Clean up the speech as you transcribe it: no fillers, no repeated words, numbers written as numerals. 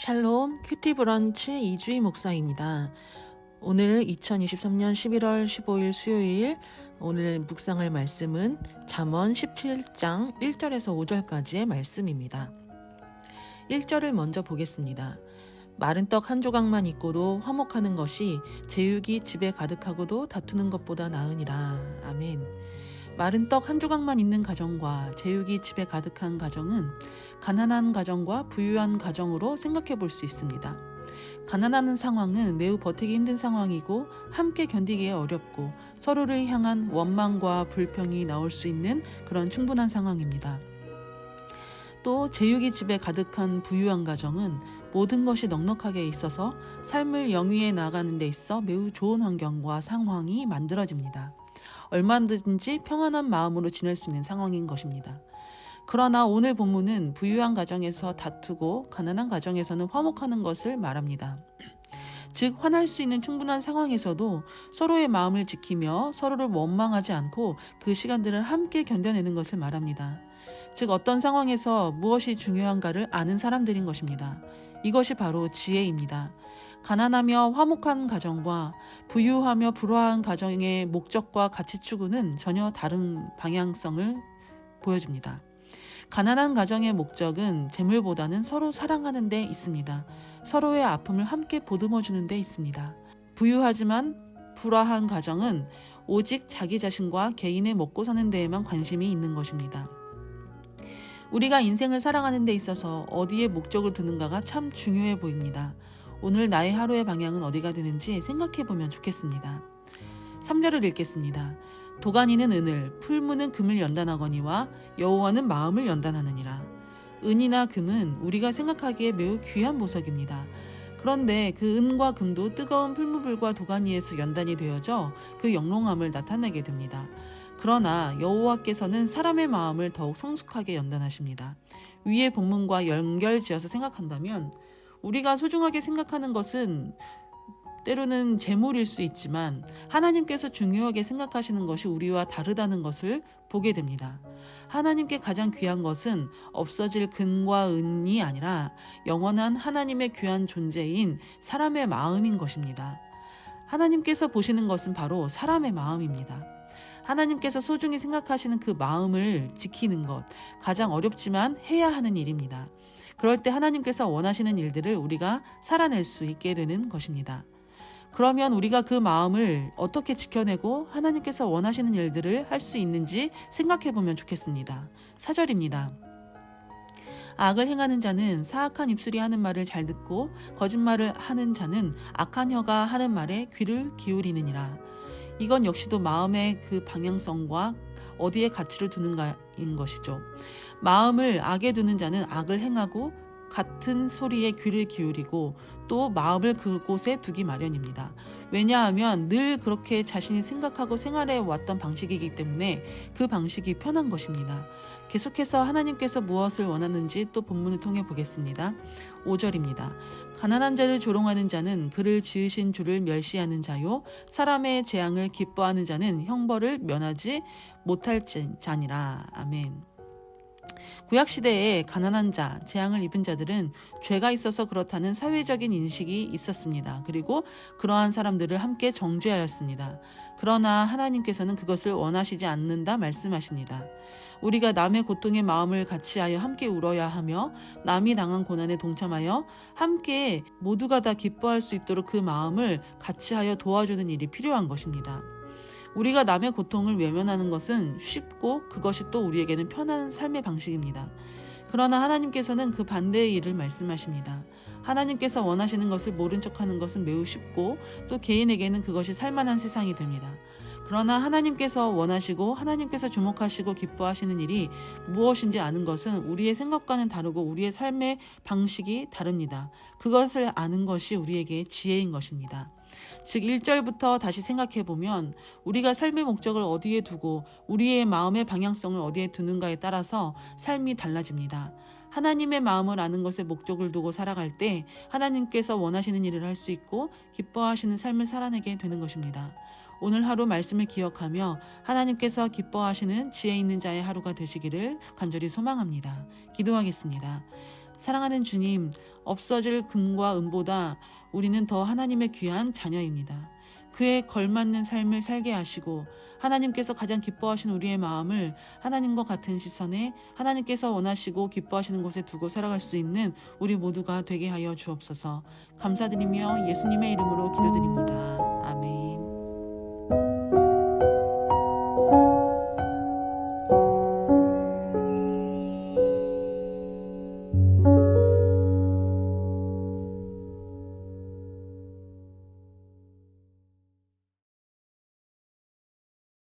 샬롬 큐티 브런치 이주희 목사입니다. 오늘 2023년 11월 15일 수요일, 오늘 묵상할 말씀은 잠언 17장 1절에서 5절까지의 말씀입니다. 1절을 먼저 보겠습니다. 마른 떡 한 조각만 있고도 화목하는 것이 제육이 집에 가득하고도 다투는 것보다 나으니라. 아멘. 마른 떡 한 조각만 있는 가정과 제육이 집에 가득한 가정은 가난한 가정과 부유한 가정으로 생각해 볼 수 있습니다. 가난한 상황은 매우 버티기 힘든 상황이고 함께 견디기에 어렵고 서로를 향한 원망과 불평이 나올 수 있는 그런 충분한 상황입니다. 또 제육이 집에 가득한 부유한 가정은 모든 것이 넉넉하게 있어서 삶을 영위해 나가는 데 있어 매우 좋은 환경과 상황이 만들어집니다. 얼마든지 평안한 마음으로 지낼 수 있는 상황인 것입니다. 그러나 오늘 본문은 부유한 가정에서 다투고 가난한 가정에서는 화목하는 것을 말합니다. 즉 화날 수 있는 충분한 상황에서도 서로의 마음을 지키며 서로를 원망하지 않고 그 시간들을 함께 견뎌내는 것을 말합니다. 즉 어떤 상황에서 무엇이 중요한가를 아는 사람들인 것입니다. 이것이 바로 지혜입니다. 가난하며 화목한 가정과 부유하며 불화한 가정의 목적과 가치 추구는 전혀 다른 방향성을 보여줍니다. 가난한 가정의 목적은 재물보다는 서로 사랑하는 데 있습니다. 서로의 아픔을 함께 보듬어주는 데 있습니다. 부유하지만 불화한 가정은 오직 자기 자신과 개인의 먹고 사는 데에만 관심이 있는 것입니다. 우리가 인생을 살아가는 데 있어서 어디에 목적을 두는가가 참 중요해 보입니다. 오늘 나의 하루의 방향은 어디가 되는지 생각해 보면 좋겠습니다. 3절을 읽겠습니다. 도가니는 은을, 풀무는 금을 연단하거니와 여호와는 마음을 연단하느니라. 은이나 금은 우리가 생각하기에 매우 귀한 보석입니다. 그런데 그 은과 금도 뜨거운 풀무불과 도가니에서 연단이 되어져 그 영롱함을 나타내게 됩니다. 그러나 여호와께서는 사람의 마음을 더욱 성숙하게 연단하십니다. 위의 본문과 연결지어서 생각한다면 우리가 소중하게 생각하는 것은 때로는 재물일 수 있지만 하나님께서 중요하게 생각하시는 것이 우리와 다르다는 것을 보게 됩니다. 하나님께 가장 귀한 것은 없어질 금과 은이 아니라 영원한 하나님의 귀한 존재인 사람의 마음인 것입니다. 하나님께서 보시는 것은 바로 사람의 마음입니다. 하나님께서 소중히 생각하시는 그 마음을 지키는 것, 가장 어렵지만 해야 하는 일입니다. 그럴 때 하나님께서 원하시는 일들을 우리가 살아낼 수 있게 되는 것입니다. 그러면 우리가 그 마음을 어떻게 지켜내고 하나님께서 원하시는 일들을 할 수 있는지 생각해 보면 좋겠습니다. 4절입니다. 악을 행하는 자는 사악한 입술이 하는 말을 잘 듣고 거짓말을 하는 자는 악한 혀가 하는 말에 귀를 기울이느니라. 이건 역시도 마음의 그 방향성과 어디에 가치를 두는가인 것이죠. 마음을 악에 두는 자는 악을 행하고 같은 소리에 귀를 기울이고 또 마음을 그곳에 두기 마련입니다. 왜냐하면 늘 그렇게 자신이 생각하고 생활해 왔던 방식이기 때문에 그 방식이 편한 것입니다. 계속해서 하나님께서 무엇을 원하는지 또 본문을 통해 보겠습니다. 5절입니다. 가난한 자를 조롱하는 자는 그를 지으신 주를 멸시하는 자요, 사람의 재앙을 기뻐하는 자는 형벌을 면하지 못할 자니라. 아멘. 구약시대에 가난한 자, 재앙을 입은 자들은 죄가 있어서 그렇다는 사회적인 인식이 있었습니다. 그리고 그러한 사람들을 함께 정죄하였습니다. 그러나 하나님께서는 그것을 원하시지 않는다 말씀하십니다. 우리가 남의 고통의 마음을 같이하여 함께 울어야 하며 남이 당한 고난에 동참하여 함께 모두가 다 기뻐할 수 있도록 그 마음을 같이하여 도와주는 일이 필요한 것입니다. 우리가 남의 고통을 외면하는 것은 쉽고 그것이 또 우리에게는 편한 삶의 방식입니다. 그러나 하나님께서는 그 반대의 일을 말씀하십니다. 하나님께서 원하시는 것을 모른 척하는 것은 매우 쉽고 또 개인에게는 그것이 살만한 세상이 됩니다. 그러나 하나님께서 원하시고 하나님께서 주목하시고 기뻐하시는 일이 무엇인지 아는 것은 우리의 생각과는 다르고 우리의 삶의 방식이 다릅니다. 그것을 아는 것이 우리에게 지혜인 것입니다. 즉 1절부터 다시 생각해보면 우리가 삶의 목적을 어디에 두고 우리의 마음의 방향성을 어디에 두는가에 따라서 삶이 달라집니다. 하나님의 마음을 아는 것에 목적을 두고 살아갈 때 하나님께서 원하시는 일을 할 수 있고 기뻐하시는 삶을 살아내게 되는 것입니다. 오늘 하루 말씀을 기억하며 하나님께서 기뻐하시는 지혜 있는 자의 하루가 되시기를 간절히 소망합니다. 기도하겠습니다. 사랑하는 주님, 없어질 금과 은보다 우리는 더 하나님의 귀한 자녀입니다. 그에 걸맞는 삶을 살게 하시고 하나님께서 가장 기뻐하시는 우리의 마음을 하나님과 같은 시선에 하나님께서 원하시고 기뻐하시는 곳에 두고 살아갈 수 있는 우리 모두가 되게 하여 주옵소서. 감사드리며 예수님의 이름으로 기도드립니다.